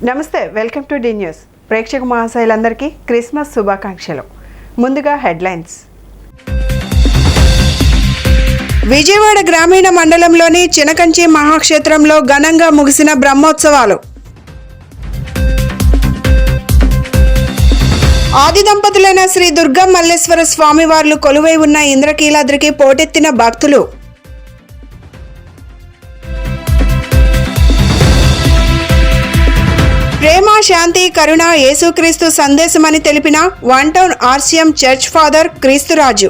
నమస్తే, welcome to D news. ప్రేక్షక మహాశయులందరికీ Christmas శుభాకాంక్షలు. ముందుగా హెడ్లైన్స్. విజయవాడ గ్రామీణ మండలంలోని చినకంచి మహాక్షేత్రంలో ఘనంగా ముగిసిన బ్రహ్మోత్సవాలు. ఆది దంపతులైన శ్రీ దుర్గా మల్లేశ్వర స్వామివార్లు కొలువై ఉన్న ఇంద్రకీలాద్రికి పోటెత్తిన భక్తులు. ప్రేమ, శాంతి, కరుణ యేసుక్రీస్తు సందేశమని తెలిపిన one town RCM church father Kristuraju.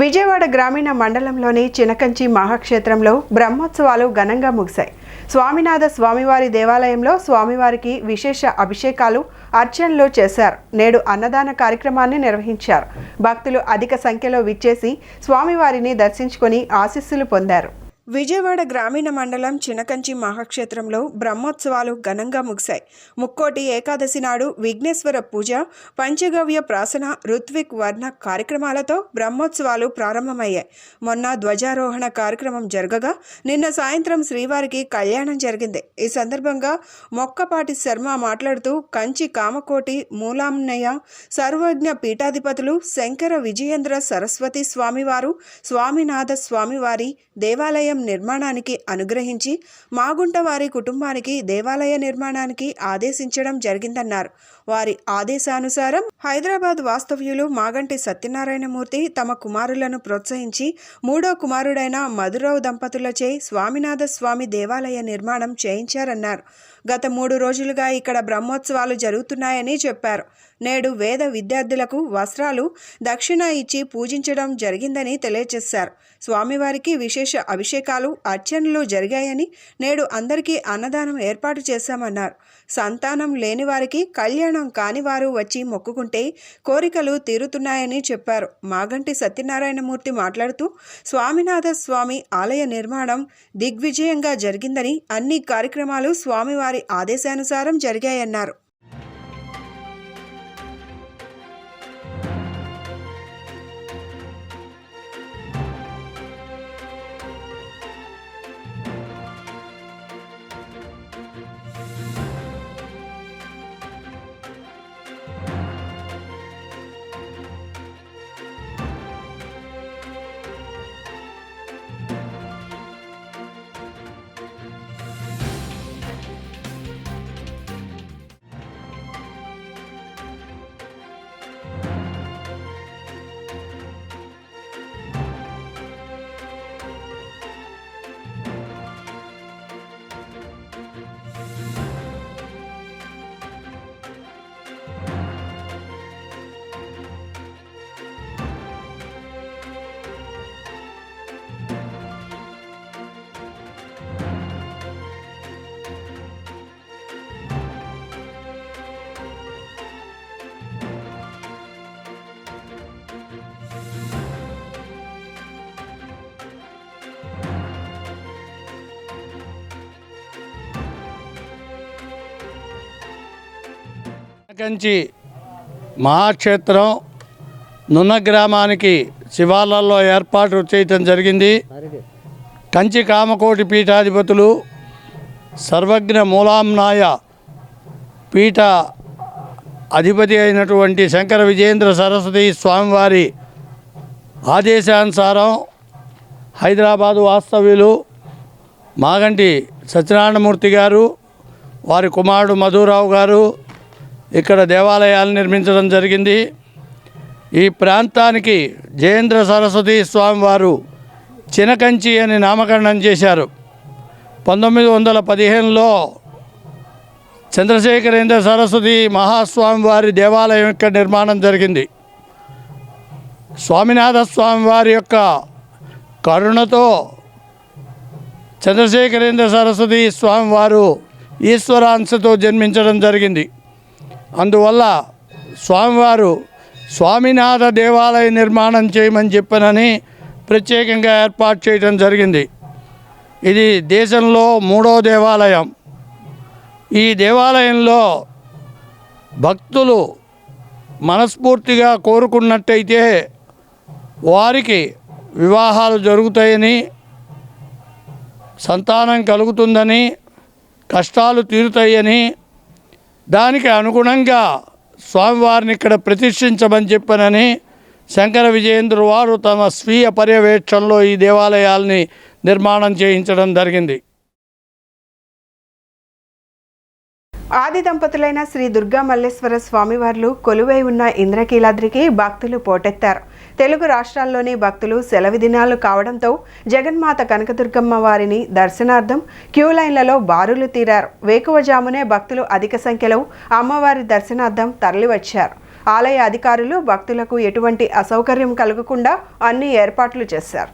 Vijayawada గ్రామీణ మండలంలోని చినకంచి మహాక్షేత్రంలో బ్రహ్మోత్సవాలు ఘనంగా ముగిశాయి. స్వామినాథ స్వామివారి దేవాలయంలో స్వామివారికి విశేష అభిషేకాలు, అర్చనలు చేశారు. నేడు అన్నదాన కార్యక్రమాన్ని నిర్వహించారు. భక్తులు అధిక సంఖ్యలో విచ్చేసి స్వామివారిని దర్శించుకొని ఆశీస్సులు పొందారు. విజయవాడ గ్రామీణ మండలం చినకంచి మహాక్షేత్రంలో బ్రహ్మోత్సవాలు ఘనంగా ముగిశాయి. ముక్కోటి ఏకాదశి నాడు విఘ్నేశ్వర పూజ, పంచగవ్య ప్రాసన, ఋత్విక్ వర్ణ కార్యక్రమాలతో బ్రహ్మోత్సవాలు ప్రారంభమయ్యాయి. మొన్న ధ్వజారోహణ కార్యక్రమం జరగగా నిన్న సాయంత్రం శ్రీవారికి కళ్యాణం జరిగింది. ఈ సందర్భంగా మొక్కపాటి శర్మ మాట్లాడుతూ కంచి కామకోటి మూలాంనయ సర్వజ్ఞ పీఠాధిపతులు శంకర విజయేంద్ర సరస్వతి స్వామివారు స్వామినాథ స్వామివారి దేవాలయం నిర్మాణానికి అనుగ్రహించి మాగుంట వారి కుటుంబానికి దేవాలయ నిర్మాణానికి ఆదేశించడం జరిగిందన్నారు. వారి ఆదేశానుసారం హైదరాబాద్ వాస్తవ్యులు మాగంటి సత్యనారాయణమూర్తి తమ కుమారులను ప్రోత్సహించి మూడో కుమారుడైన మధురావు దంపతులచే స్వామినాథ స్వామి దేవాలయ నిర్మాణం చేయించారన్నారు. గత 3 రోజులుగా ఇక్కడ బ్రహ్మోత్సవాలు జరుగుతున్నాయని చెప్పారు. నేడు వేద విద్యార్థులకు వస్త్రాలు దక్షిణ ఇచ్చి పూజించడం జరిగిందని తెలియజేశారు. స్వామివారికి విశేష అభిషేకాలు, అర్చనలు జరిగాయని, నేడు అందరికీ అన్నదానం ఏర్పాటు చేశామన్నారు. సంతానం లేని వారికి, కళ్యాణం కాని వారు వచ్చి మొక్కుకుంటే కోరికలు తీరుతున్నాయని చెప్పారు. మాగంటి సత్యనారాయణమూర్తి మాట్లాడుతూ స్వామినాథ స్వామి ఆలయ నిర్మాణం దిగ్విజయంగా జరిగిందని, అన్ని కార్యక్రమాలు స్వామివారి ఆదేశానుసారం జరిగాయన్నారు. కంచి మహాక్షేత్రం నున్న గ్రామానికి శివాలయంలో ఏర్పాటు చేయటం జరిగింది. కంచి కామకోటి పీఠాధిపతులు సర్వజ్ఞ మూలాంనాయ పీఠ అధిపతి అయినటువంటి శంకర విజయేంద్ర సరస్వతి స్వామివారి ఆదేశానుసారం హైదరాబాదు వాస్తవ్యులు మాగంటి సత్యనారాయణమూర్తి గారు, వారి కుమారుడు మధురావు గారు ఇక్కడ దేవాలయాలు నిర్మించడం జరిగింది. ఈ ప్రాంతానికి జయేంద్ర సరస్వతి స్వామివారు చినకంచి అని నామకరణం చేశారు. 1915లో చంద్రశేఖరేంద్ర సరస్వతి మహాస్వామివారి దేవాలయం యొక్క నిర్మాణం జరిగింది. స్వామినాథ స్వామివారి యొక్క కరుణతో చంద్రశేఖరేంద్ర సరస్వతి స్వామివారు ఈశ్వరాంశతో జన్మించడం జరిగింది. అందువల్ల స్వామివారు స్వామినాథ దేవాలయ నిర్మాణం చేయమని చెప్పనని ప్రత్యేకంగా ఏర్పాటు చేయడం జరిగింది. ఇది దేశంలో 3వ దేవాలయం. ఈ దేవాలయంలో భక్తులు మనస్ఫూర్తిగా కోరుకున్నట్టయితే వారికి వివాహాలు జరుగుతాయని, సంతానం కలుగుతుందని, కష్టాలు తీరుతాయని, దానికి అనుగుణంగా స్వామివారిని ఇక్కడ ప్రతిష్ఠించమని చెప్పనని శంకర విజయేంద్ర వారు తమ స్వీయ పర్యవేక్షణలో ఈ దేవాలయాల్ని నిర్మాణం చేయించడం జరిగింది. ఆది దంపతులైన శ్రీ దుర్గా మల్లేశ్వర స్వామివార్లు కొలువై ఉన్న ఇంద్రకీలాద్రికి భక్తులు పోటెత్తారు. తెలుగు రాష్ట్రాల్లోని భక్తులు సెలవు దినాలు కావడంతో జగన్మాత కనకదుర్గమ్మ వారిని దర్శనార్థం క్యూ లైన్లలో బారులు తీరారు. వేకువజామునే భక్తులు అధిక సంఖ్యలో అమ్మవారి దర్శనార్థం తరలివచ్చారు. ఆలయ అధికారులు భక్తులకు ఎటువంటి అసౌకర్యం కలగకుండా అన్ని ఏర్పాట్లు చేశారు.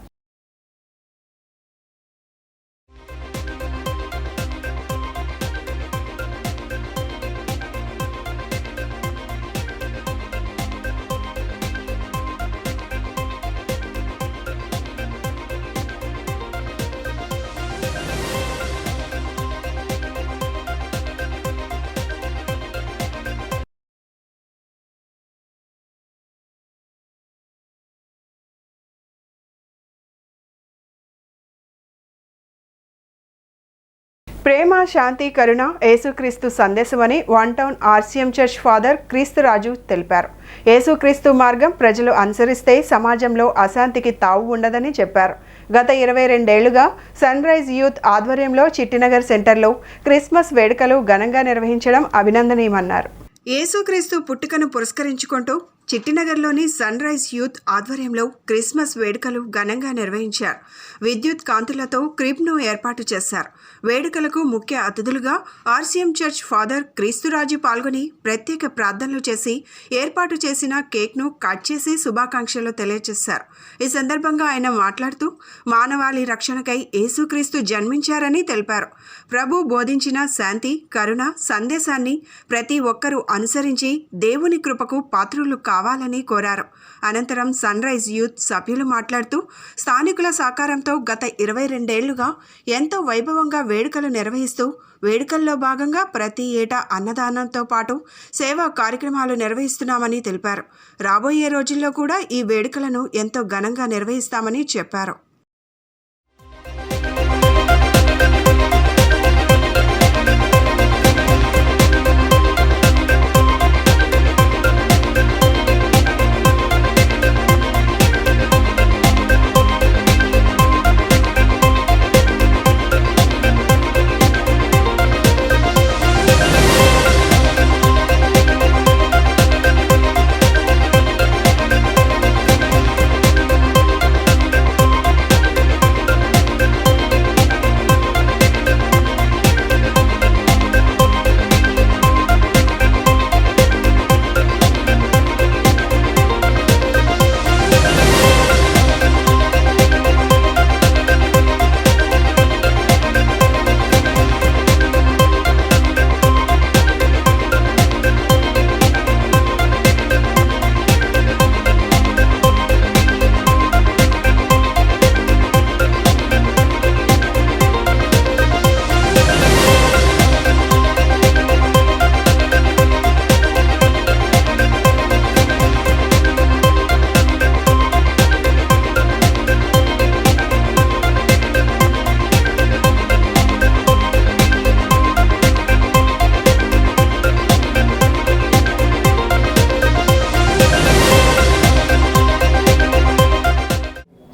ప్రేమ, శాంతి, కరుణ యేసుక్రీస్తు సందేశమని one town RCM church father Kristuraju తెలిపారు. యేసుక్రీస్తు మార్గం ప్రజలు అనుసరిస్తే సమాజంలో అశాంతికి తావు ఉండదని చెప్పారు. గత 22 ఏళ్లుగా సన్ రైజ్ యూత్ ఆధ్వర్యంలో చిట్టినగర్ సెంటర్లో క్రిస్మస్ వేడుకలు ఘనంగా నిర్వహించడం అభినందనీయమన్నారు. యేసుక్రీస్తు పుట్టుకను పురస్కరించుకుంటూ చిట్టినగర్లోని సన్ రైజ్ యూత్ ఆధ్వర్యంలో క్రిస్మస్ వేడుకలు ఘనంగా నిర్వహించారు. విద్యుత్ కాంతులతో క్రిబ్ను ఏర్పాటు చేశారు. వేడుకలకు ముఖ్య అతిథులుగా ఆర్సీఎం చర్చ్ ఫాదర్ క్రీస్తురాజు పాల్గొని ప్రత్యేక ప్రార్థనలు చేసి ఏర్పాటు చేసిన కేక్ను కట్ చేసి శుభాకాంక్షలు తెలియజేశారు. ఈ సందర్భంగా ఆయన మాట్లాడుతూ మానవాళి రక్షణకై యేసుక్రీస్తు జన్మించారని తెలిపారు. ప్రభు బోధించిన శాంతి, కరుణ సందేశాన్ని ప్రతి ఒక్కరూ అనుసరించి దేవుని కృపకు పాత్రులు కావాలని కోరారు. అనంతరం సన్ రైజ్ యూత్ సభ్యులు మాట్లాడుతూ స్థానికుల సహకారంతో గత 22 ఏళ్లుగా ఎంతో వైభవంగా వేడుకలు నిర్వహిస్తూ వేడుకల్లో భాగంగా ప్రతి ఏటా అన్నదానంతో పాటు సేవా కార్యక్రమాలు నిర్వహిస్తున్నామని తెలిపారు. రాబోయే రోజుల్లో కూడా ఈ వేడుకలను ఎంతో ఘనంగా నిర్వహిస్తామని చెప్పారు.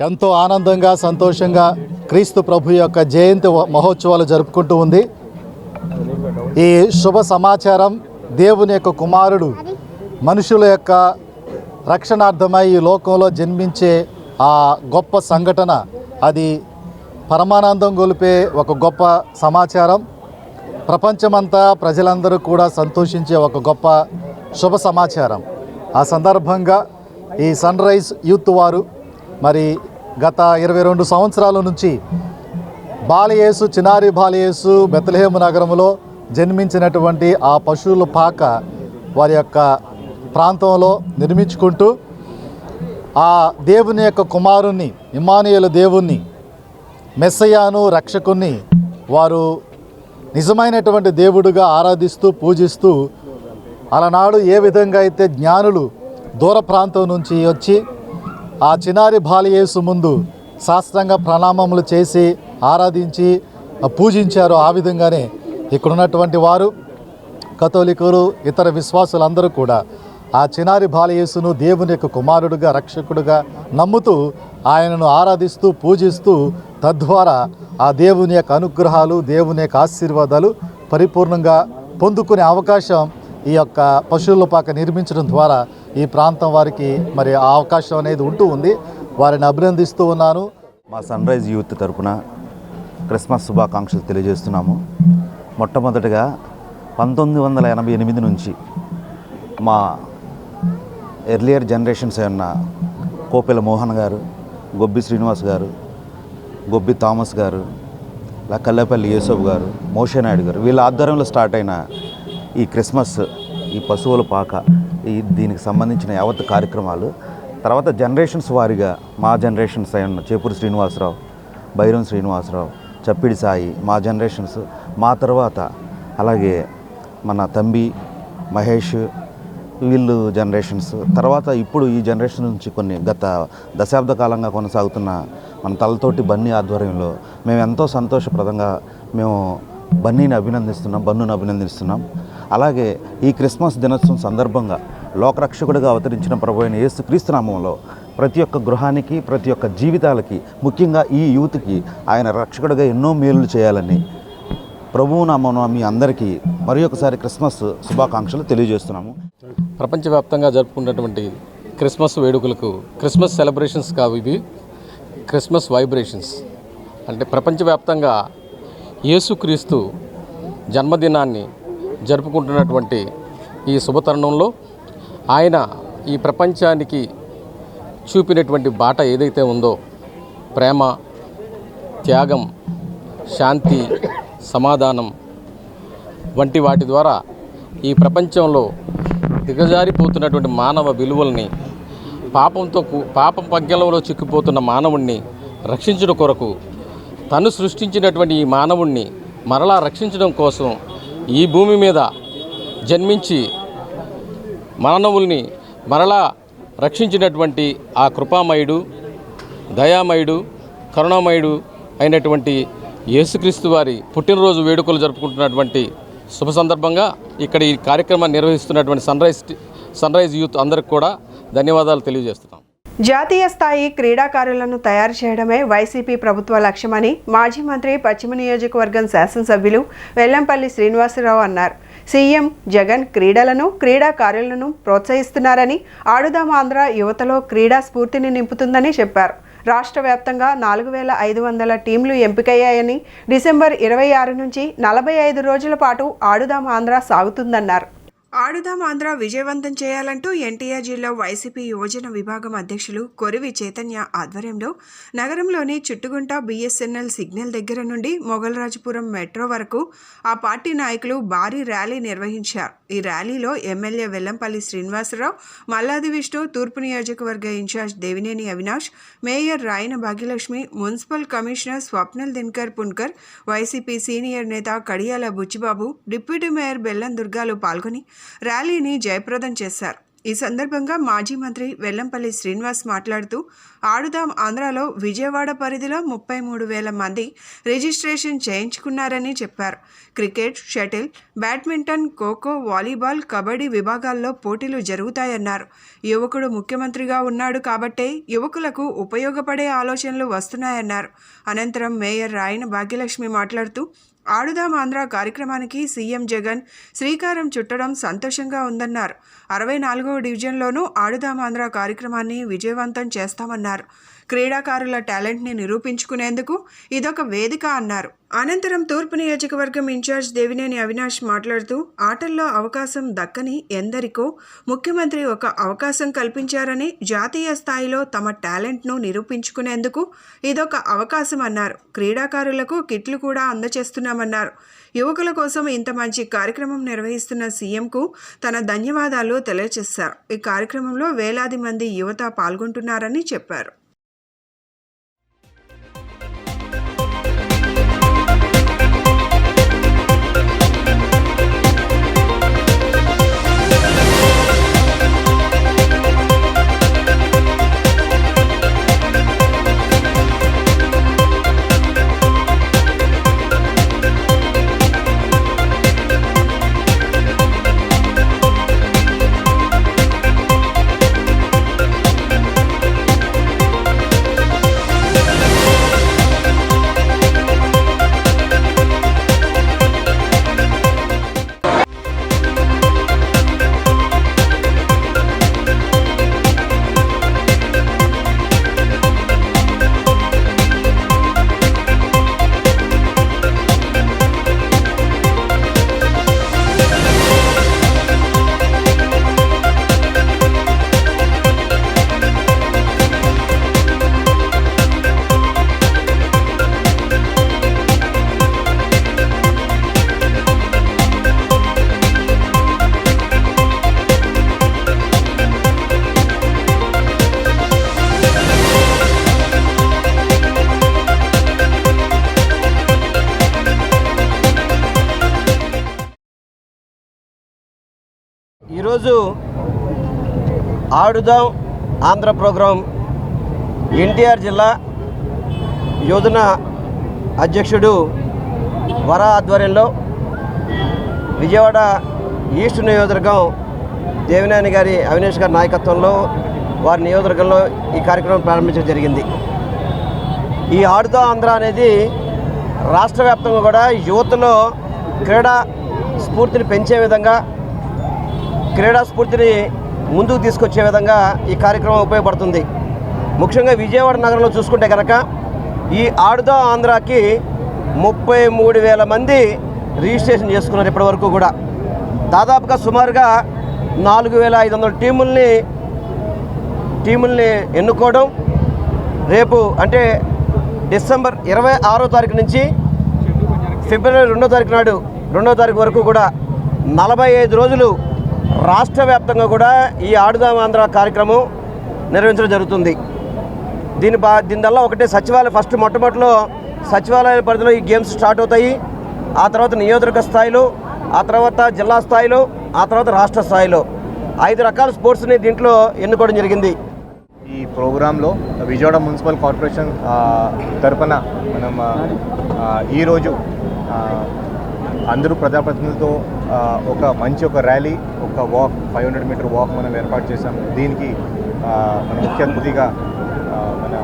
ఎంతో ఆనందంగా సంతోషంగా క్రీస్తు ప్రభు యొక్క జయంతి మహోత్సవాలు జరుపుకుంటూ ఉంది. ఈ శుభ సమాచారం దేవుని యొక్క కుమారుడు మనుషుల యొక్క రక్షణార్థమై ఈ లోకంలో జన్మించే ఆ గొప్ప సంఘటన, అది పరమానందం గొలిపే ఒక గొప్ప సమాచారం. ప్రపంచమంతా ప్రజలందరూ కూడా సంతోషించే ఒక గొప్ప శుభ సమాచారం. ఆ సందర్భంగా ఈ సన్ రైజ్ యూత్ వారు మరి గత 22 సంవత్సరాల నుంచి బాలయేసు, చిన్నారి బాలయేసు బెత్లెహేము నగరంలో జన్మించినటువంటి ఆ పశువుల పాక వారి యొక్క ప్రాంతంలో నిర్మించుకుంటూ ఆ దేవుని యొక్క కుమారుణ్ణి, ఇమ్మానుయేలు దేవుణ్ణి, మెస్సయాను, రక్షకుణ్ణి వారు నిజమైనటువంటి దేవుడుగా ఆరాధిస్తూ పూజిస్తూ, అలనాడు ఏ విధంగా అయితే జ్ఞానులు దూర ప్రాంతం నుంచి వచ్చి ఆ చిన్నారి బాలయేసు ముందు సాష్టాంగ ప్రణామములు చేసి ఆరాధించి పూజించారో, ఆ విధంగానే ఇక్కడ ఉన్నటువంటి వారు కథోలికులు ఇతర విశ్వాసులందరూ కూడా ఆ చిన్నారి బాలయేసును దేవుని యొక్క కుమారుడుగా రక్షకుడుగా నమ్ముతూ ఆయనను ఆరాధిస్తూ పూజిస్తూ తద్వారా ఆ దేవుని యొక్క అనుగ్రహాలు దేవుని యొక్క ఆశీర్వాదాలు పరిపూర్ణంగా పొందుకునే అవకాశం ఈ యొక్క పశువుల పాక నిర్మించడం ద్వారా ఈ ప్రాంతం వారికి మరి ఆ అవకాశం అనేది ఉంటూ ఉంది. వారిని అభినందిస్తూ ఉన్నాను. మా సన్ రైజ్ యూత్ తరపున క్రిస్మస్ శుభాకాంక్షలు తెలియజేస్తున్నాము. మొట్టమొదటిగా 1988 నుంచి మా ఎర్లియర్ జనరేషన్స్ అయిన కోపెల మోహన్ గారు, గొబ్బి శ్రీనివాస్ గారు, గొబ్బి థామస్ గారు, కల్లేపల్లి యేసోబు గారు, మోషే నాయుడు గారు వీళ్ళ ఆధ్వర్యంలో స్టార్ట్ అయిన ఈ క్రిస్మస్, ఈ పశువుల పాక, దీనికి సంబంధించిన యావత్ కార్యక్రమాలు తర్వాత జనరేషన్స్ వారీగా మా జనరేషన్స్ అయిన చేపూరి శ్రీనివాసరావు, బైరం శ్రీనివాసరావు, చప్పిడి సాయి మా జనరేషన్స్, మా తర్వాత అలాగే మన తంబి మహేష్ వీళ్ళు జనరేషన్స్, తర్వాత ఇప్పుడు ఈ జనరేషన్ నుంచి కొన్ని గత దశాబ్ద కాలంగా కొనసాగుతున్న మన తలతోటి బన్నీ ఆధ్వర్యంలో మేము ఎంతో సంతోషప్రదంగా మేము బన్నీని అభినందిస్తున్నాం. అలాగే ఈ క్రిస్మస్ దినోత్సవం సందర్భంగా లోకరక్షకుడిగా అవతరించిన ప్రభు అయిన యేసుక్రీస్తు నామంలో ప్రతి ఒక్క గృహానికి, ప్రతి ఒక్క జీవితాలకి, ముఖ్యంగా ఈ యూత్కి ఆయన రక్షకుడిగా ఎన్నో మేలులు చేయాలని ప్రభువు నామమున మీ అందరికీ మరి ఒకసారి క్రిస్మస్ శుభాకాంక్షలు తెలియజేస్తున్నాము. ప్రపంచవ్యాప్తంగా జరుపుకున్నటువంటి క్రిస్మస్ వేడుకలకు క్రిస్మస్ సెలబ్రేషన్స్ కావు, ఇవి క్రిస్మస్ వైబ్రేషన్స్. అంటే ప్రపంచవ్యాప్తంగా యేసుక్రీస్తు జన్మదినాన్ని జరుపుకుంటున్నటువంటి ఈ శుభతరుణంలో ఆయన ఈ ప్రపంచానికి చూపినటువంటి బాట ఏదైతే ఉందో, ప్రేమ, త్యాగం, శాంతి, సమాధానం వంటి వాటి ద్వారా ఈ ప్రపంచంలో దిగజారిపోతున్నటువంటి మానవ విలువల్ని, పాపం పగ్గెలంలో చిక్కిపోతున్న మానవుణ్ణి రక్షించడం కొరకు తను సృష్టించినటువంటి ఈ మానవుణ్ణి మరలా రక్షించడం కోసం ఈ భూమి మీద జన్మించి మానవుల్ని మరలా రక్షించినటువంటి ఆ కృపామయుడు, దయామయుడు, కరుణామయుడు అయినటువంటి యేసుక్రీస్తు వారి పుట్టినరోజు వేడుకలు జరుపుకుంటున్నటువంటి శుభ సందర్భంగా ఇక్కడ ఈ కార్యక్రమాన్ని నిర్వహిస్తున్నటువంటి సన్ రైజ్ యూత్ అందరికి కూడా ధన్యవాదాలు తెలియజేస్తున్నాం. జాతీయ స్థాయి క్రీడాకారులను తయారు చేయడమే వైసీపీ ప్రభుత్వ లక్ష్యమని మాజీ మంత్రి పశ్చిమ నియోజకవర్గం శాసనసభ్యులు వెల్లంపల్లి శ్రీనివాసరావు అన్నారు. సీఎం జగన్ క్రీడాకారులను ప్రోత్సహిస్తున్నారని, ఆడుదాం ఆంధ్ర యువతలో క్రీడా స్ఫూర్తిని నింపుతుందని చెప్పారు. రాష్ట్ర వ్యాప్తంగా 4500 టీంలు ఎంపికయ్యాయని, డిసెంబర్ 26 నుంచి 45 రోజుల పాటు ఆడుదాం ఆంధ్ర సాగుతుందన్నారు. ఆడుదాం ఆంధ్ర విజయవంతం చేయాలంటూ ఎన్టీఆర్ జిల్లా వైసీపీ యువజన విభాగం అధ్యక్షులు కొరివి చైతన్య ఆధ్వర్యంలో నగరంలోని చుట్టుగుంట బిఎస్ఎన్ఎల్ సిగ్నల్ దగ్గర నుండి మొగల్రాజపురం మెట్రో వరకు ఆ పార్టీ నాయకులు భారీ ర్యాలీ నిర్వహించారు. ఈ ర్యాలీలో ఎమ్మెల్యే వెల్లంపల్లి శ్రీనివాసరావు, మల్లాది విష్ణు, తూర్పు నియోజకవర్గ in-charge Devineni Avinash, mayor Rayana Bhagyalakshmi, municipal commissioner Swapnil Dinakar Punkar, YCP senior నేత కడియాల బుచ్చిబాబు, డిప్యూటీ మేయర్ బెల్లం దుర్గాలు పాల్గొని ర్యాలీని జయప్రదం చేశారు. ఈ సందర్భంగా మాజీ మంత్రి వెల్లంపల్లి శ్రీనివాస్ మాట్లాడుతూ, ఆడుదాం ఆంధ్రాలో విజయవాడ పరిధిలో 33,000 మంది రిజిస్ట్రేషన్ చేయించుకున్నారని చెప్పారు. Cricket, shuttle, badminton, kho kho, volleyball, kabaddi విభాగాల్లో పోటీలు జరుగుతాయన్నారు. యువకుడు ముఖ్యమంత్రిగా ఉన్నాడు కాబట్టే యువకులకు ఉపయోగపడే ఆలోచనలు వస్తున్నాయన్నారు. అనంతరం మేయర్ రాయన భాగ్యలక్ష్మి మాట్లాడుతూ, ఆడుదాం ఆంధ్ర కార్యక్రమానికి సీఎం జగన్ శ్రీకారం చుట్టడం సంతోషంగా ఉందన్నారు. 64వ డివిజన్లోనూ ఆడుదాం ఆంధ్ర కార్యక్రమాన్ని విజయవంతం చేస్తామన్నారు. క్రీడాకారుల టాలెంట్ని నిరూపించుకునేందుకు ఇదొక వేదిక అన్నారు. అనంతరం తూర్పు నియోజకవర్గం ఇన్ఛార్జ్ దేవినేని అవినాష్ మాట్లాడుతూ, ఆటల్లో అవకాశం దక్కని ఎందరికో ముఖ్యమంత్రి ఒక అవకాశం కల్పించారని, జాతీయ స్థాయిలో తమ టాలెంట్ను నిరూపించుకునేందుకు ఇదొక అవకాశం అన్నారు. క్రీడాకారులకు కిట్లు కూడా అందజేస్తున్నామన్నారు. యువకుల కోసం ఇంత మంచి కార్యక్రమం నిర్వహిస్తున్న సీఎంకు తన ధన్యవాదాలు తెలియజేశారు. ఈ కార్యక్రమంలో వేలాది మంది యువత పాల్గొంటున్నారని చెప్పారు. ఈరోజు ఆడుదాం ఆంధ్ర ప్రోగ్రాం ఎన్టీఆర్ జిల్లా యోజన అధ్యక్షుడు వర ఆధ్వర్యంలో విజయవాడ ఈస్ట్ నియోజకవర్గం దేవినేని గారి అవినేష్ గారి నాయకత్వంలో వారి నియోజకవర్గంలో ఈ కార్యక్రమం ప్రారంభించడం జరిగింది. ఈ ఆడుదాం ఆంధ్ర అనేది రాష్ట్ర వ్యాప్తంగా కూడా యువతలో క్రీడా స్ఫూర్తిని పెంచే విధంగా, క్రీడా స్ఫూర్తిని ముందుకు తీసుకొచ్చే విధంగా ఈ కార్యక్రమం ఉపయోగపడుతుంది. ముఖ్యంగా విజయవాడ నగరంలో చూసుకుంటే కనుక ఈ ఆడుదాం ఆంధ్రాకి 33,000 మంది రిజిస్ట్రేషన్ చేసుకున్నారు ఇప్పటి వరకు కూడా. దాదాపుగా సుమారుగా 4,500 టీముల్ని ఎన్నుకోవడం, రేపు అంటే డిసెంబర్ 26వ తారీఖు నుంచి ఫిబ్రవరి 2వ తారీఖు నాడు 2వ తారీఖు వరకు కూడా 45 రోజులు రాష్ట్ర వ్యాప్తంగా కూడా ఈ ఆడుదాం ఆంధ్ర కార్యక్రమం నిర్వహించడం జరుగుతుంది. దీనివల్ల ఒకటే సచివాలయం ఫస్ట్ మొట్టమొదటిలో సచివాలయ పరిధిలో ఈ గేమ్స్ స్టార్ట్ అవుతాయి. ఆ తర్వాత నియోజకవర్గ స్థాయిలో, ఆ తర్వాత జిల్లా స్థాయిలో, ఆ తర్వాత రాష్ట్ర స్థాయిలో 5 రకాల స్పోర్ట్స్ని దీంట్లో ఎన్నుకోవడం జరిగింది. ఈ ప్రోగ్రాంలో విజయవాడ మున్సిపల్ కార్పొరేషన్ తరపున మనం ఈరోజు అందరూ ప్రజాప్రతినిధులతో ఒక ర్యాలీ, ఒక వాక్, 500 మీటర్ వాక్ మనం ఏర్పాటు చేశాం. దీనికి మన ముఖ్య అతిథిగా మన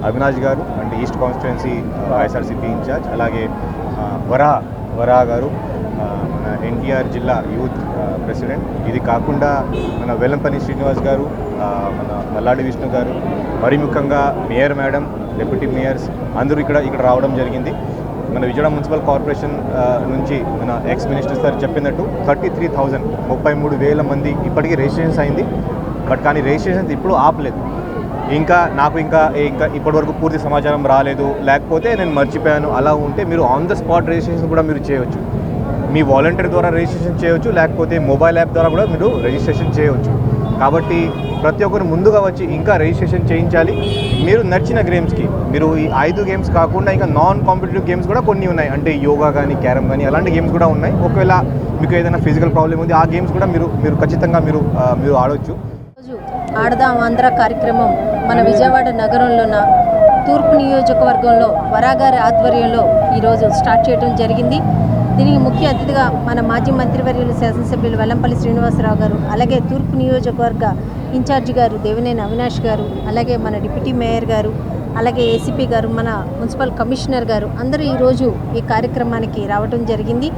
అవినాష్ గారు అంటే ఈస్ట్ కాన్స్టిట్యుయెన్సీ వైఎస్ఆర్సీపీ ఇన్ఛార్జ్, అలాగే వరా గారు మన ఎన్టీఆర్ జిల్లా యూత్ ప్రెసిడెంట్. ఇది కాకుండా మన వెల్లంపల్లి శ్రీనివాస్ గారు, మన మల్లాడి విష్ణు గారు, మరి ముఖ్యంగా మేయర్ మేడం, డిప్యూటీ మేయర్స్ అందరూ ఇక్కడ రావడం జరిగింది. మన విజయవాడ మున్సిపల్ కార్పొరేషన్ నుంచి మన ఎక్స్ మినిస్టర్ సార్ చెప్పినట్టు 33,000 మంది ఇప్పటికీ రిజిస్ట్రేషన్స్ అయింది. బట్ కానీ రిజిస్ట్రేషన్స్ ఇప్పుడు ఆపలేదు. నాకు ఇంకా ఇప్పటివరకు పూర్తి సమాచారం రాలేదు, లేకపోతే నేను మర్చిపోయాను అలా ఉంటే మీరు ఆన్ ద స్పాట్ రిజిస్ట్రేషన్ కూడా మీరు చేయవచ్చు. మీ వాలంటీర్ ద్వారా రిజిస్ట్రేషన్ చేయవచ్చు, లేకపోతే మొబైల్ యాప్ ద్వారా కూడా మీరు రిజిస్ట్రేషన్ చేయవచ్చు. కాబట్టి ప్రతి ఒక్కరు ముందుగా వచ్చి ఇంకా రిజిస్ట్రేషన్ చేయించాలి. మీరు నచ్చిన గేమ్స్కి, మీరు ఈ 5 గేమ్స్ కాకుండా ఇంకా నాన్ కాంపిటేటివ్ గేమ్స్ కూడా కొన్ని ఉన్నాయి, అంటే యోగా కానీ, క్యారమ్ కానీ అలాంటి గేమ్స్ కూడా ఉన్నాయి. ఒకవేళ మీకు ఏదైనా ఫిజికల్ ప్రాబ్లం ఉంది, ఆ గేమ్స్ కూడా మీరు ఖచ్చితంగా మీరు ఆడవచ్చు. ఆడదాం ఆంధ్ర కార్యక్రమం మన విజయవాడ నగరంలోన తూర్పు నియోజకవర్గంలో వరాగారి ఆధ్వర్యంలో ఈరోజు స్టార్ట్ చేయడం జరిగింది. దీనికి ముఖ్య అతిథిగా మన మాజీ మంత్రివర్యులు శాసనసభ్యులు వెల్లంపల్లి శ్రీనివాసరావు గారు, అలాగే తూర్పు నియోజకవర్గ ఇన్ఛార్జి గారు దేవినేని అవినాష్ గారు, అలాగే మన డిప్యూటీ మేయర్ గారు, అలాగే ఏసీపీ గారు, మన మున్సిపల్ కమిషనర్ గారు అందరూ ఈరోజు ఈ కార్యక్రమానికి రావడం జరిగింది.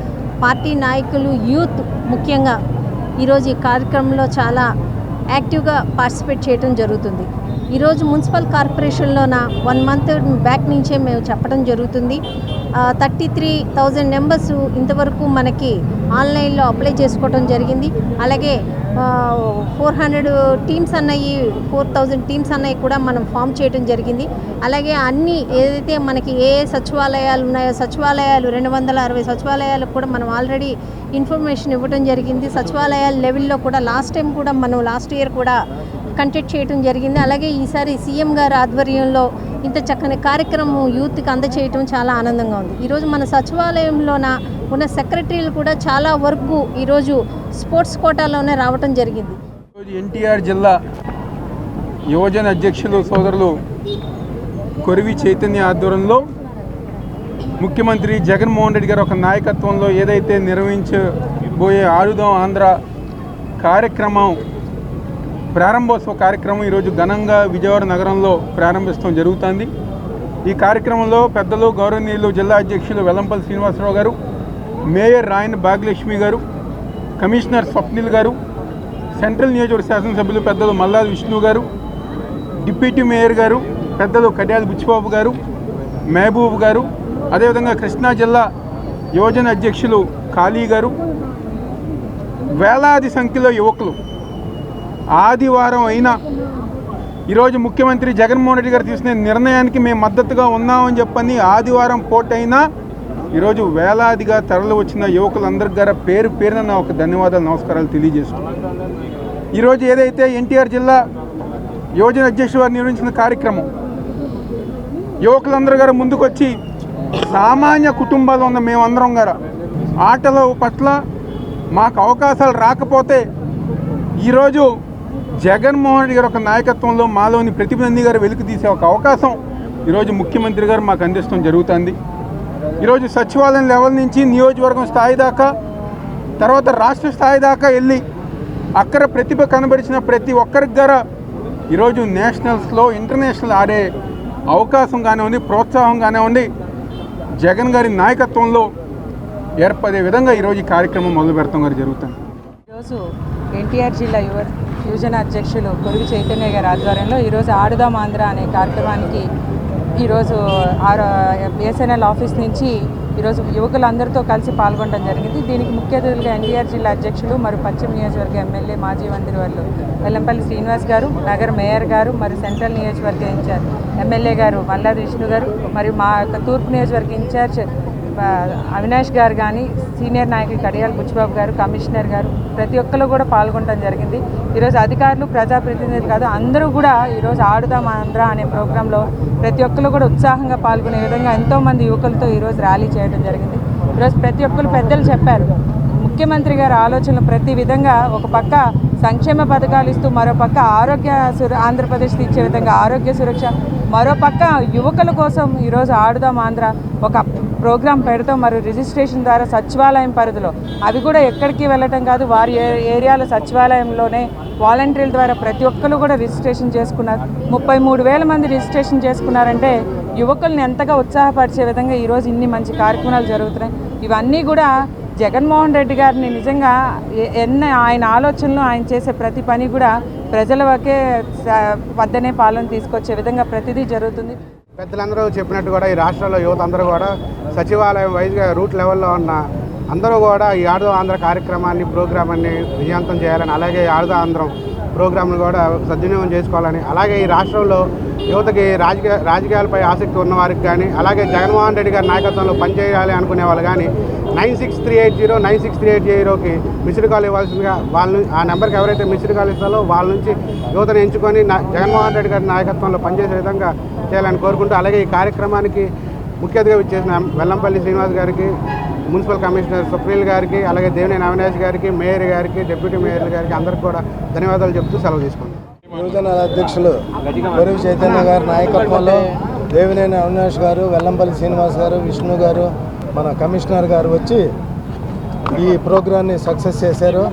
పార్టీ నాయకులు, యూత్ ముఖ్యంగా ఈరోజు ఈ కార్యక్రమంలో చాలా యాక్టివ్గా పార్టిసిపేట్ చేయడం జరుగుతుంది. ఈరోజు మున్సిపల్ కార్పొరేషన్లోన 1 మంత్ బ్యాక్ నుంచే మేము చెప్పడం జరుగుతుంది. 33,000 మెంబర్స్ ఇంతవరకు మనకి ఆన్లైన్లో అప్లై చేసుకోవడం జరిగింది. అలాగే 400 టీమ్స్ అన్నవి, 4,000 టీమ్స్ అన్నవి కూడా మనం ఫామ్ చేయడం జరిగింది. అలాగే అన్ని ఏదైతే మనకి ఏ సచివాలయాలు ఉన్నాయో సచివాలయాలు 260 సచివాలయాలకు కూడా మనం ఆల్రెడీ ఇన్ఫర్మేషన్ ఇవ్వడం జరిగింది. సచివాలయాల లెవెల్లో కూడా లాస్ట్ ఇయర్ కూడా కండక్ట్ చేయడం జరిగింది. అలాగే ఈసారి సీఎం గారి ఆధ్వర్యంలో ఇంత చక్కని కార్యక్రమం యూత్కి అందచేయటం చాలా ఆనందంగా ఉంది. ఈరోజు మన సచివాలయంలోన ఉన్న సెక్రటరీలు కూడా చాలా వరకు ఈరోజు స్పోర్ట్స్ కోటాలోనే రావటం జరిగింది. ఎన్టీఆర్ జిల్లా యువజన అధ్యక్షులు సోదరులు కొరివి చైతన్య ఆధ్వర్యంలో ముఖ్యమంత్రి జగన్మోహన్ రెడ్డి గారు ఒక నాయకత్వంలో ఏదైతే నిర్వహించబోయే ఆడుదాం ఆంధ్ర కార్యక్రమం ప్రారంభోత్సవ కార్యక్రమం ఈరోజు ఘనంగా విజయవాడ నగరంలో ప్రారంభించడం జరుగుతుంది. ఈ కార్యక్రమంలో పెద్దలు గౌరవనీయులు జిల్లా అధ్యక్షులు వెల్లంపల్లి శ్రీనివాసరావు గారు, మేయర్ రాయన్ భాగ్యలక్ష్మి గారు, కమిషనర్ స్వప్నిల్ గారు, సెంట్రల్ నియోజకవర్గ శాసనసభ్యులు పెద్దలు మల్లాది విష్ణు గారు, డిప్యూటీ మేయర్ గారు పెద్దలు కడియాల బుచ్చిబాబు గారు, మహబూబ్ గారు, అదేవిధంగా కృష్ణా జిల్లా యువజన అధ్యక్షులు కాళీ గారు, వేలాది సంఖ్యలో యువకులు ఆదివారం అయినా ఈరోజు ముఖ్యమంత్రి జగన్మోహన్ రెడ్డి గారు తీసుకునే నిర్ణయానికి మేము మద్దతుగా ఉన్నామని చెప్పని ఆదివారం పూటైనా ఈరోజు వేలాదిగా తరలి వచ్చిన యువకులందరికీ గారు పేరు పేరున ఒక ధన్యవాదాలు, నమస్కారాలు తెలియజేస్తున్నాను. ఈరోజు ఏదైతే ఎన్టీఆర్ జిల్లా యువజన అధ్యక్షుడు వారు నిర్వహించిన కార్యక్రమం, యువకులందరూ గారు ముందుకొచ్చి సామాన్య కుటుంబాలు ఉన్న మేమందరం గారు ఆటల పట్ల మాకు అవకాశాలు రాకపోతే ఈరోజు జగన్మోహన్ రెడ్డి గారి ఒక నాయకత్వంలో మాలోని ప్రతిభ గారు వెలికి తీసే ఒక అవకాశం ఈరోజు ముఖ్యమంత్రి గారు మాకు అందిస్తాం జరుగుతుంది. ఈరోజు సచివాలయం లెవెల్ నుంచి నియోజకవర్గం స్థాయి దాకా, తర్వాత రాష్ట్ర స్థాయి దాకా వెళ్ళి అక్కడ ప్రతిభ కనబరిచిన ప్రతి ఒక్కరికి ద్వారా ఈరోజు నేషనల్స్లో ఇంటర్నేషనల్ ఆడే అవకాశం కానివ్వండి, ప్రోత్సాహం కానివ్వండి, జగన్ గారి నాయకత్వంలో ఏర్పడే విధంగా ఈరోజు ఈ కార్యక్రమం మొదలు పెడతాం గారు జరుగుతుంది. ఈరోజు ఎన్టీఆర్ జిల్లా యువజన అధ్యక్షులు కొరివి చైతన్య గారి ఆధ్వర్యంలో ఈరోజు ఆడుదాం ఆంధ్ర అనే కార్యక్రమానికి ఈరోజు బిఎస్ఎన్ఎల్ ఆఫీస్ నుంచి ఈరోజు యువకులందరితో కలిసి పాల్గొనడం జరిగింది. దీనికి ముఖ్య అతిథులుగా ఎన్టీఆర్ జిల్లా అధ్యక్షులు మరియు పశ్చిమ నియోజకవర్గ ఎమ్మెల్యే మాజీ మంత్రివర్యులు వెల్లంపల్లి శ్రీనివాస్ గారు, నగర మేయర్ గారు, మరియు సెంట్రల్ నియోజకవర్గ ఇన్ఛార్జ్ ఎమ్మెల్యే గారు మల్లాది విష్ణు గారు, మరియు మా తూర్పు నియోజకవర్గ ఇన్ఛార్జ్ అవినాష్ గారు కానీ, సీనియర్ నాయకులు కడియాల బుచ్చిబాబు గారు, కమిషనర్ గారు, ప్రతి ఒక్కరు కూడా పాల్గొనడం జరిగింది. ఈరోజు అధికారులు, ప్రజాప్రతినిధులు కాదు అందరూ కూడా ఈరోజు ఆడుదాం ఆంధ్ర అనే ప్రోగ్రాంలో ప్రతి ఒక్కరు కూడా ఉత్సాహంగా పాల్గొనే విధంగా ఎంతోమంది యువకులతో ఈరోజు ర్యాలీ చేయడం జరిగింది. ఈరోజు ప్రతి ఒక్కరు పెద్దలు చెప్పారు, ముఖ్యమంత్రి గారి ఆలోచనలు ప్రతి విధంగా ఒక పక్క సంక్షేమ పథకాలు ఇస్తూ మరోపక్క ఆంధ్రప్రదేశ్ ఇచ్చే విధంగా ఆరోగ్య సురక్ష, మరోపక్క యువకుల కోసం ఈరోజు ఆడుదాం ఆంధ్ర ఒక ప్రోగ్రాం పెడతాం. మరియు రిజిస్ట్రేషన్ ద్వారా సచివాలయం పరిధిలో అవి కూడా ఎక్కడికి వెళ్ళటం కాదు, వారి ఏరియాలో సచివాలయంలోనే వాలంటీర్ల ద్వారా ప్రతి ఒక్కరు కూడా రిజిస్ట్రేషన్ చేసుకున్నారు. 33,000 మంది రిజిస్ట్రేషన్ చేసుకున్నారంటే యువకుల్ని ఎంతగా ఉత్సాహపరిచే విధంగా ఈరోజు ఇన్ని మంచి కార్యక్రమాలు జరుగుతున్నాయి. ఇవన్నీ కూడా జగన్మోహన్ రెడ్డి గారిని నిజంగా ఆయన ఆలోచనలు, ఆయన చేసే ప్రతి పని కూడా ప్రజల వద్దనే పాలన తీసుకొచ్చే విధంగా ప్రతిదీ జరుగుతుంది. పెద్దలందరూ చెప్పినట్టు కూడా ఈ రాష్ట్రంలో యువత అందరూ కూడా సచివాలయం వైజ్గా రూట్ లెవెల్లో ఉన్న అందరూ కూడా ఈ ఆడుదాం ఆంధ్ర కార్యక్రమాన్ని, ప్రోగ్రామాన్ని విజయవంతం చేయాలని, అలాగే ఆడుదాం ఆంధ్రం ప్రోగ్రాంను కూడా సద్వినియోగం చేసుకోవాలని, అలాగే ఈ రాష్ట్రంలో యువతకి రాజకీయాలపై ఆసక్తి ఉన్నవారికి కానీ, అలాగే జగన్మోహన్ రెడ్డి గారి నాయకత్వంలో పనిచేయాలి అనుకునే వాళ్ళు కానీ 9638096380కి మిస్డ్ కాల్ ఇవ్వాల్సిందిగా, ఆ నెంబర్కి ఎవరైతే మిస్డ్ కాల్ ఇస్తారో వాళ్ళ నుంచి యువతను ఎంచుకొని జగన్మోహన్ రెడ్డి గారి నాయకత్వంలో పనిచేసే విధంగా చేయాలని కోరుకుంటూ, అలాగే ఈ కార్యక్రమానికి ముఖ్య అతిథిగా ఇచ్చేసిన వెల్లంపల్లి శ్రీనివాస్ గారికి, మున్సిపల్ కమిషనర్ సుప్రీల్ గారికి, అలాగే దేవినేని అవినాష్ గారికి, మేయర్ గారికి, డిప్యూటీ మేయర్ గారికి అందరికీ కూడా ధన్యవాదాలు చెప్తూ సెలవు తీసుకుంటాం. యువజన అధ్యక్షులు కొరివి చైతన్య గారి నాయకత్వంలో దేవినేని అవినాష్ గారు, వెల్లంపల్లి శ్రీనివాస్ గారు, విష్ణు గారు, మన కమిషనర్ గారు వచ్చి ఈ ప్రోగ్రాన్ని సక్సెస్ చేశారు.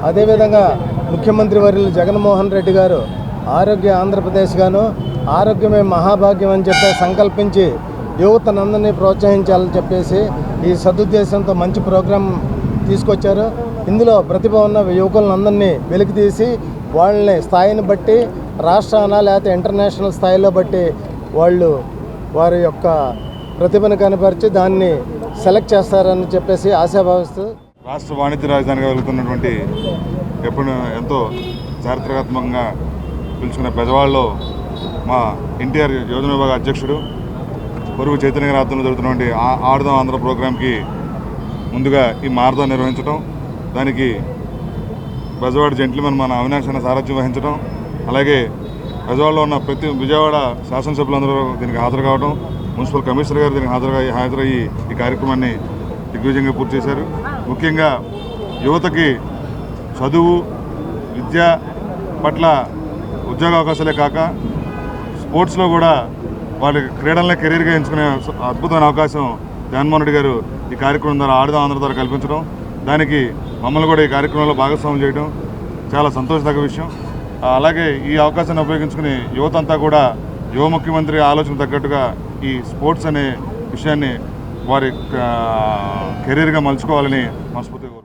అదేవిధంగా ముఖ్యమంత్రి వర్యులు జగన్మోహన్ రెడ్డి గారు ఆరోగ్య ఆంధ్రప్రదేశ్ గాను, ఆరోగ్యమే మహాభాగ్యం అని చెప్పి సంకల్పించి యువతనందరినీ ప్రోత్సహించాలని చెప్పేసి ఈ సదుద్దేశంతో మంచి ప్రోగ్రాం తీసుకొచ్చారు. ఇందులో ప్రతిభ ఉన్న యువకులందరినీ వెలికి తీసి వాళ్ళని స్థాయిని బట్టి, రాష్ట్రాన లేకపోతే ఇంటర్నేషనల్ స్థాయిలో బట్టి వాళ్ళు వారి యొక్క ప్రతిభను కనపరిచి దాన్ని సెలెక్ట్ చేస్తారని చెప్పేసి ఆశాభావిస్తూ, రాష్ట్ర వాణిజ్య రాజధానిగా వెలుగుతున్నటువంటి ఎప్పుడు ఎంతో చారిత్రాత్మకంగా పిలుచుకున్న పెద్దవాళ్ళలో మా ఎన్టీఆర్ యోజన విభాగ అధ్యక్షుడు కొరువు చైతన్య గారి ఆధ్వర్యంలో జరుగుతున్నటువంటి ఆడుదాం ఆంధ్ర ప్రోగ్రాంకి ముందుగా ఈ మారథాన్ నిర్వహించడం, దానికి బెజవాడ జెంట్లమెన్ మన అవినాష్ అన్న సారథ్యం వహించడం, అలాగే బెజవాడలో ఉన్న విజయవాడ శాసనసభ్యులందరూ దీనికి హాజరు కావడం, మున్సిపల్ కమిషనర్ గారు దీనికి హాజరయ్యి ఈ కార్యక్రమాన్ని దిగ్విజయంగా పూర్తి చేశారు. ముఖ్యంగా యువతకి చదువు, విద్య పట్ల ఉద్యోగ అవకాశాలే కాక స్పోర్ట్స్లో కూడా వాళ్ళ క్రీడలనే కెరీర్గా ఎంచుకునే అద్భుతమైన అవకాశం జగన్మోహన్ రెడ్డి గారు ఈ కార్యక్రమం ద్వారా ఆడుదాం ఆంధ్ర ద్వారా కల్పించడం, దానికి మమ్మల్ని కూడా ఈ కార్యక్రమంలో భాగస్వాములు చేయడం చాలా సంతోషదగ్గ విషయం. అలాగే ఈ అవకాశాన్ని ఉపయోగించుకుని యువత అంతా కూడా యువ ముఖ్యమంత్రి ఆలోచన తగ్గట్టుగా ఈ స్పోర్ట్స్ అనే విషయాన్ని వారి కెరీర్గా మలుచుకోవాలని మనస్ఫూర్తిగా కోరుకుంటున్నాను.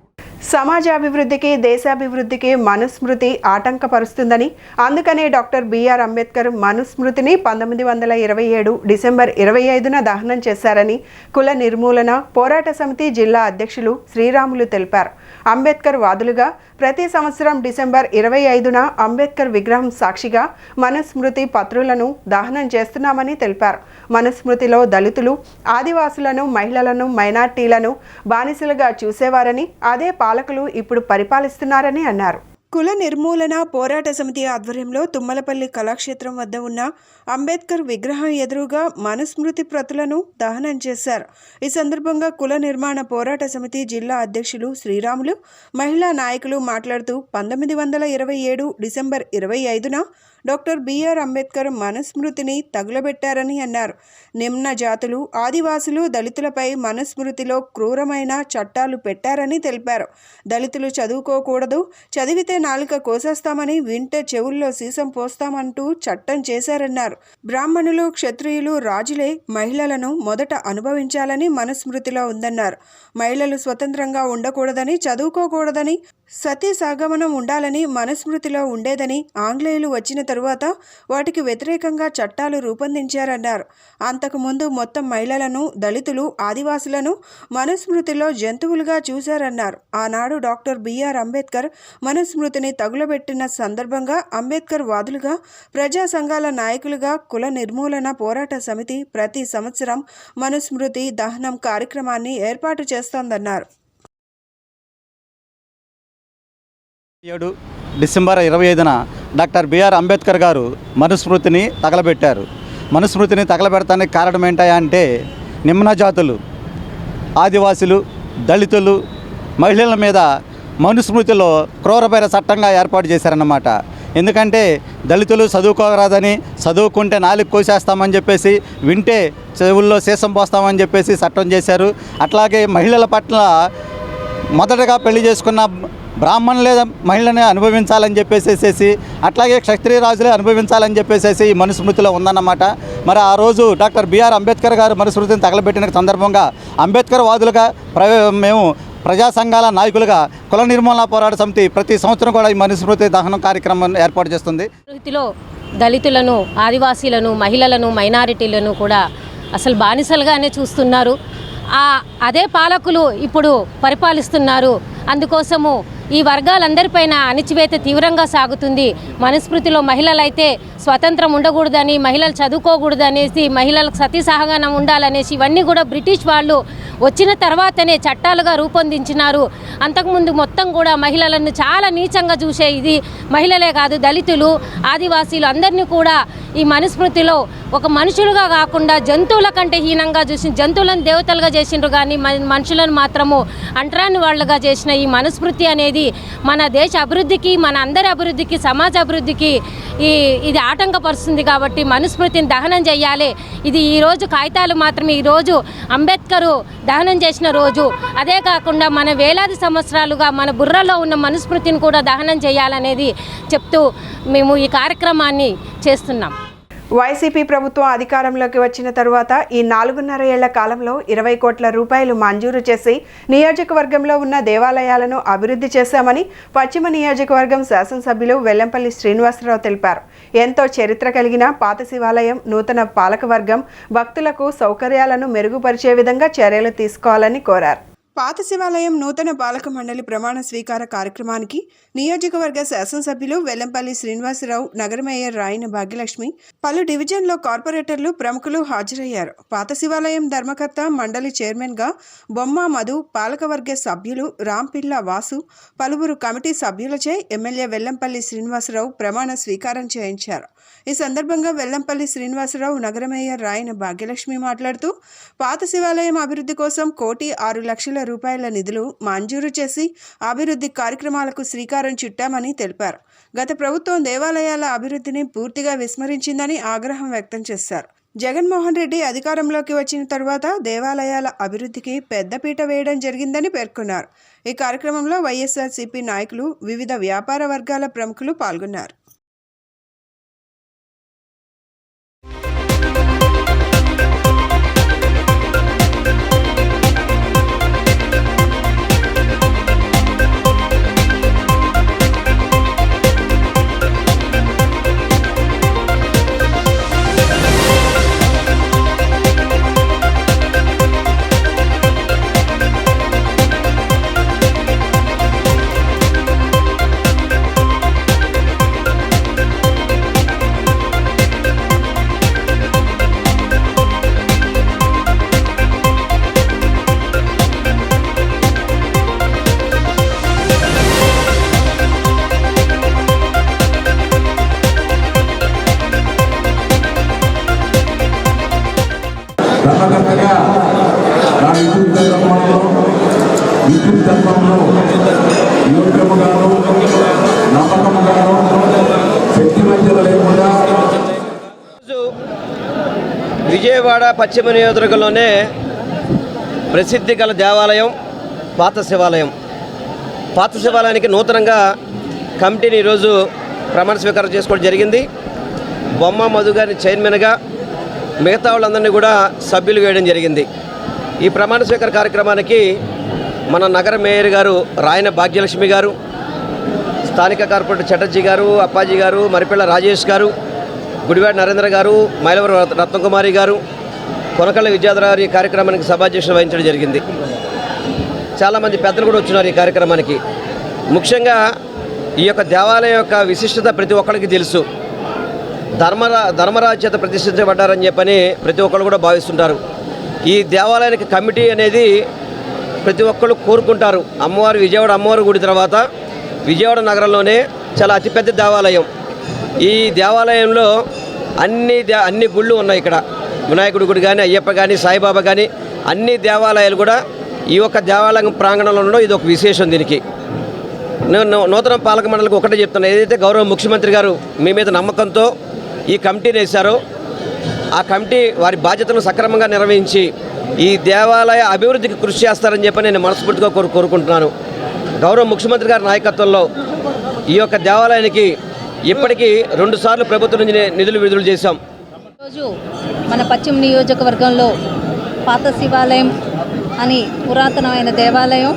సమాజాభివృద్ధికి, దేశాభివృద్ధికి మనుస్మృతి ఆటంకపరుస్తుందని, అందుకనే డాక్టర్ బిఆర్ అంబేద్కర్ మనుస్మృతిని 1927 డిసెంబర్ 25న దహనం చేశారని కుల నిర్మూలన పోరాట సమితి జిల్లా అధ్యక్షులు శ్రీరాములు తెలిపారు. అంబేద్కర్ వాదులుగా ప్రతి సంవత్సరం డిసెంబర్ 25న అంబేద్కర్ విగ్రహం సాక్షిగా మనుస్మృతి పత్రులను దహనం చేస్తున్నామని తెలిపారు. మనుస్మృతిలో దళితులు, ఆదివాసులను, మహిళలను, మైనార్టీలను బానిసలుగా చూసేవారని, అదే పాలకులు ఇప్పుడు పరిపాలిస్తున్నారని అన్నారు. కుల నిర్మూలన పోరాట సమితి ఆధ్వర్యంలో తుమ్మలపల్లి కళాక్షేత్రం వద్ద ఉన్న అంబేద్కర్ విగ్రహం ఎదురుగా మనుస్మృతి ప్రతులను దహనం చేశారు. ఈ సందర్భంగా కుల నిర్మాణ పోరాట సమితి జిల్లా అధ్యక్షులు శ్రీరాములు, మహిళా నాయకులు మాట్లాడుతూ 1927 డిసెంబర్ 25న డాక్టర్ బిఆర్ అంబేద్కర్ మనుస్మృతిని తగులబెట్టారని అన్నారు. నిమ్న జాతులు, ఆదివాసులు, దళితులపై మనుస్మృతిలో క్రూరమైన చట్టాలు పెట్టారని తెలిపారు. దళితులు చదువుకోకూడదు, చదివితే నాలుక కోసేస్తామని, వింటే చెవుల్లో సీసం పోస్తామంటూ చట్టం చేశారన్నారు. బ్రాహ్మణులు, క్షత్రియులు, రాజులే మహిళలను మొదట అనుభవించాలని మనుస్మృతిలో ఉందన్నారు. మహిళలు స్వతంత్రంగా ఉండకూడదని, చదువుకోకూడదని, సతీ సహగమనం ఉండాలని మనుస్మృతిలో ఉండేదని, ఆంగ్లేయులు వచ్చిన తరువాత వాటికి వ్యతిరేకంగా చట్టాలు రూపొందించారన్నారు. అంతకుముందు మొత్తం మహిళలను, దళితులు, ఆదివాసులను మనుస్మృతిలో జంతువులుగా చూశారన్నారు. ఆనాడు డాక్టర్ బిఆర్ అంబేద్కర్ మనుస్మృతిని తగులబెట్టిన సందర్భంగా అంబేద్కర్ వాదులుగా, ప్రజా సంఘాల నాయకులుగా కుల నిర్మూలన పోరాట సమితి ప్రతి సంవత్సరం మనుస్మృతి దహనం కార్యక్రమాన్ని ఏర్పాటు చేస్తోందన్నారు. డిసెంబర్ 25న డాక్టర్ బిఆర్ అంబేద్కర్ గారు మనుస్మృతిని తగలబెట్టారు. మనుస్మృతిని తగలబెడతానికి కారణం ఏంటంటే నిమ్న జాతులు, ఆదివాసులు, దళితులు, మహిళల మీద మనుస్మృతిలో క్రూరమైన చట్టంగా ఏర్పాటు చేశారన్నమాట. ఎందుకంటే దళితులు చదువుకోరాదని, చదువుకుంటే నాలుగు కోసేస్తామని చెప్పేసి, వింటే చెవుల్లో సీసం పోస్తామని చెప్పేసి చట్టం చేశారు. అట్లాగే మహిళల పట్ల మొదటగా పెళ్లి చేసుకున్న బ్రాహ్మణులు లేదా మహిళని అనుభవించాలని చెప్పేసేసి, అట్లాగే క్షత్రియ రాజులే అనుభవించాలని చెప్పేసి ఈ మనుస్మృతిలో ఉందన్నమాట. మరి ఆ రోజు డాక్టర్ బిఆర్ అంబేద్కర్ గారు మనుస్మృతిని తగలబెట్టిన సందర్భంగా అంబేద్కర్ వాదులుగా మేము ప్రజా సంఘాల నాయకులుగా కుల నిర్మూలన పోరాట సమితి ప్రతి సంవత్సరం కూడా ఈ మనుస్మృతి దహనం కార్యక్రమం ఏర్పాటు చేస్తుంది. మనుస్మృతిలో దళితులను, ఆదివాసీలను, మహిళలను, మైనారిటీలను కూడా అసలు బానిసలుగానే చూస్తున్నారు. అదే పాలకులు ఇప్పుడు పరిపాలిస్తున్నారు. అందుకోసము ఈ వర్గాలందరిపైన అణిచివేత తీవ్రంగా సాగుతుంది. మనుస్మృతిలో మహిళలైతే స్వతంత్రం ఉండకూడదని, మహిళలు చదువుకోకూడదనేసి, మహిళలకు సతీ సహగమనం ఉండాలనేసి ఇవన్నీ కూడా బ్రిటిష్ వాళ్ళు వచ్చిన తర్వాతనే చట్టాలుగా రూపొందించినారు. అంతకుముందు మొత్తం కూడా మహిళలను చాలా నీచంగా చూసే ఇది మహిళలే కాదు, దళితులు, ఆదివాసీలు అందరినీ కూడా ఈ మనుస్మృతిలో ఒక మనుషులుగా కాకుండా జంతువుల కంటే హీనంగా చూసి, జంతువులను దేవతలుగా చేసిండ్రు కానీ మనుషులను మాత్రము అంటరాని వాళ్ళుగా చేసిన ఈ మనుస్మృతి అనేది మన దేశ అభివృద్ధికి, మన అందరి అభివృద్ధికి, సమాజ అభివృద్ధికి ఇది ఆటంకపరుస్తుంది. కాబట్టి మనుస్మృతిని దహనం చేయాలి. ఇది ఈరోజు కాగితాలు మాత్రమే, ఈరోజు అంబేద్కర్ దహనం చేసిన రోజు. అదే కాకుండా మన వేలాది సంవత్సరాలుగా మన బుర్రలో ఉన్న మనుస్మృతిని కూడా దహనం చేయాలనేది చెప్తూ మేము ఈ కార్యక్రమాన్ని చేస్తున్నాం. వైసీపీ ప్రభుత్వం అధికారంలోకి వచ్చిన తరువాత ఈ 4.5 ఏళ్ల కాలంలో 20 కోట్ల రూపాయలు మంజూరు చేసి నియోజకవర్గంలో ఉన్న దేవాలయాలను అభివృద్ధి చేశామని పశ్చిమ నియోజకవర్గం శాసనసభ్యులు వెల్లంపల్లి శ్రీనివాసరావు తెలిపారు. ఎంతో చరిత్ర కలిగిన పాత శివాలయం, నూతన పాలకవర్గం భక్తులకు సౌకర్యాలను మెరుగుపరిచే విధంగా చర్యలు తీసుకోవాలని కోరారు. పాత శివాలయం నూతన పాలక మండలి ప్రమాణ స్వీకార కార్యక్రమానికి నియోజకవర్గ శాసనసభ్యులు వెల్లంపల్లి శ్రీనివాసరావు, నగర మేయర్ రాయన భాగ్యలక్ష్మి, పలు డివిజన్లో కార్పొరేటర్లు, ప్రముఖులు హాజరయ్యారు. పాత శివాలయం ధర్మకర్త మండలి చైర్మన్గా బొమ్మ మధు, పాలకవర్గ సభ్యులు రాంపిల్ల వాసు, పలువురు కమిటీ సభ్యులచే ఎమ్మెల్యే వెల్లంపల్లి శ్రీనివాసరావు ప్రమాణ స్వీకారం చేయించారు. ఈ సందర్భంగా వెల్లంపల్లి శ్రీనివాసరావు, నగర మేయర్ రాయన భాగ్యలక్ష్మి మాట్లాడుతూ పాత శివాలయం అభివృద్ధి కోసం 1,06,00,000 రూపాయల నిధులు మంజూరు చేసి అభివృద్ధి కార్యక్రమాలకు శ్రీకారం చుట్టామని తెలిపారు. గత ప్రభుత్వం దేవాలయాల అభివృద్ధిని పూర్తిగా విస్మరించిందని ఆగ్రహం వ్యక్తం చేశారు. జగన్మోహన్ రెడ్డి అధికారంలోకి వచ్చిన తర్వాత దేవాలయాల అభివృద్ధికి పెద్దపీట వేయడం జరిగిందని పేర్కొన్నారు. ఈ కార్యక్రమంలో వైఎస్ఆర్సీపీ నాయకులు, వివిధ వ్యాపార వర్గాల ప్రముఖులు పాల్గొన్నారు. ధర్మకర్తగా నా విద్యుత్ ధర్మంలో యోగ్యముగాను నమ్మకముగాను శక్తి మధ్యలో లేకుండా విజయవాడ పశ్చిమ నియోజకవర్గంలోనే ప్రసిద్ధి గల దేవాలయం పాత శివాలయం. పాత శివాలయానికి నూతనంగా కమిటీని ఈరోజు ప్రమాణ స్వీకారం చేసుకోవడం జరిగింది. బొమ్మ మధు గారిని చైర్మన్గా, మిగతా వాళ్ళందరినీ కూడా సభ్యులు వేయడం జరిగింది. ఈ ప్రమాణ స్వీకార కార్యక్రమానికి మన నగర మేయర్ గారు రాయన భాగ్యలక్ష్మి గారు, స్థానిక కార్పొరేటర్ చటర్జీ గారు, అప్పాజీ గారు, మరిపిళ్ళ రాజేష్ గారు, గుడివాడ నరేంద్ర గారు, మైలవరం రత్నకుమారి గారు, కొనకళ్ళ విద్యాధర గారు ఈ కార్యక్రమానికి సభాధ్యక్షులు వహించడం జరిగింది. చాలామంది పెద్దలు కూడా వచ్చినారు ఈ కార్యక్రమానికి. ముఖ్యంగా ఈ యొక్క దేవాలయం యొక్క విశిష్టత ప్రతి ఒక్కరికి తెలుసు. ధర్మరాజు చేత ప్రతిష్ఠించబడ్డారని చెప్పని ప్రతి ఒక్కరు కూడా భావిస్తుంటారు. ఈ దేవాలయానికి కమిటీ అనేది ప్రతి ఒక్కరు కోరుకుంటారు. అమ్మవారు విజయవాడ అమ్మవారి గుడి తర్వాత విజయవాడ నగరంలోనే చాలా అతిపెద్ద దేవాలయం. ఈ దేవాలయంలో అన్ని గుళ్ళు ఉన్నాయి. ఇక్కడ వినాయకుడి గుడి కానీ, అయ్యప్ప కానీ, సాయిబాబా కానీ అన్ని దేవాలయాలు కూడా ఈ యొక్క దేవాలయం ప్రాంగణంలో ఉండడం ఇది ఒక విశేషం. దీనికి నేను నూతన పాలక మండలికి ఒకటే చెప్తున్నాను, ఏదైతే గౌరవ ముఖ్యమంత్రి గారు మీ మీద నమ్మకంతో ఈ కమిటీని వేశారో ఆ కమిటీ వారి బాధ్యతలను సక్రమంగా నిర్వహించి ఈ దేవాలయ అభివృద్ధికి కృషి చేస్తారని చెప్పి నేను మనస్ఫూర్తిగా కోరుకుంటున్నాను. గౌరవ ముఖ్యమంత్రి గారి నాయకత్వంలో ఈ యొక్క దేవాలయానికి ఇప్పటికీ 2 సార్లు ప్రభుత్వం నుంచి నిధులు విడుదల చేశాం. ఈరోజు మన పశ్చిమ నియోజకవర్గంలో పాత శివాలయం అని పురాతనమైన దేవాలయం.